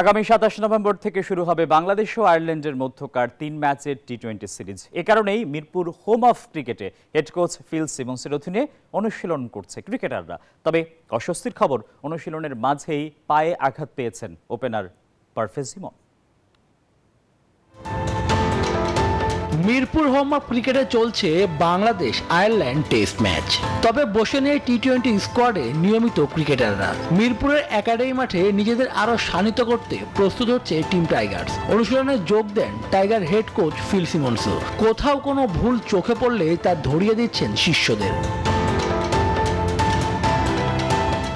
আগামী 27 নভেম্বর থেকে শুরু হবে বাংলাদেশ ও আয়ারল্যান্ডের মধ্যকার 3 ম্যাচের টি-20 সিরিজ। এ কারণেই মিরপুর হোম অফ ক্রিকেটে হেড কোচ ফিল সিমন্সের অধীনে অনুশীলন করছে ক্রিকেটাররা। তবে অস্বস্তির খবর, অনুশীলনের মাঝেই পায়ে আঘাত পেয়েছেন opener Parvez Emon. Mirpur home of ক্রিকেটে চলছে বাংলাদেশ আয়ারল্যান্ড টেস্ট ম্যাচ। তবে বসে নেই টি-20 স্কোয়াডে নিয়মিত ক্রিকেটাররা। মিরপুরের একাডেমি মাঠে নিজেদের আরো শানিত করতে প্রস্তুত হচ্ছে টিম টাইগার্স। অনুশীলনে যোগ দেন টাইগার হেড কোচ ফিল সিমন্সও। কোথাও কোনো ভুল চোখে পড়লে তা ধরিয়ে দিচ্ছেন শিষ্যদের।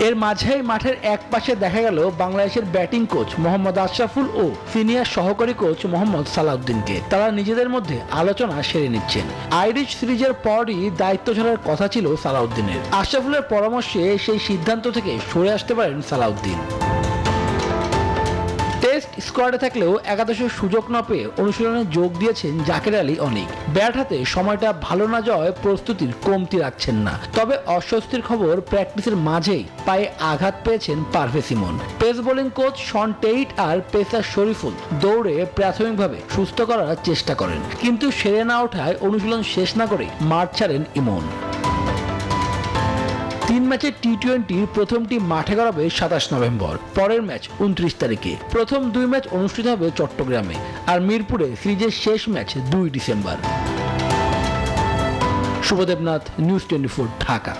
এর মাঝেই মাঠের এক পাশে দেখা গেল বাংলাদেশের ব্যাটিং কোচ মোহাম্মদ আশরাফুল ও সিনিয়র সহকারী কোচ মোহাম্মদ সালাউদ্দিনকে। তারা নিজেদের মধ্যে আলোচনা সেরে নিচ্ছেন। আইরিশ সিরিজের পরই দায়িত্ব ছাড়ার কথা ছিল সালাউদ্দিনের। আশরাফুলের পরামর্শে সেই সিদ্ধান্ত থেকে সরে আসতে পারেন সালাউদ্দিন। টেস্ট স্কোয়াডে থাকলেও একাদশের সুযোগ না পেয়ে অনুশীলনে যোগ দিয়েছেন জাকের আলী অনিক। ব্যাট হাতে সময়টা ভালো না যাওয়ায় প্রস্তুতির কমতি রাখছেন না। তবে অস্বস্তির খবর, প্র্যাকটিসের মাঝেই পায়ে আঘাত পেয়েছেন Parvez Emon. Pace bowling coach Shaun Tait আর পেসার শরীফুল দৌড়ে প্রাথমিকভাবে সুস্থ করার চেষ্টা করেন, কিন্তু সেরে না ওঠায় অনুশীলন শেষ না করে মাঠ ছাড়েন ইমন। 3 ম্যাচের টি-20 প্রথমটি মাঠে গড়াবে 27 নভেম্বর। পরের ম্যাচ 29 তারিখে। প্রথম 2 ম্যাচ অনুষ্ঠিত হবে চট্টগ্রামে, আর মিরপুরে সিরিজের শেষ match 2 December. Shubhodeb Nath, news 24, Dhaka.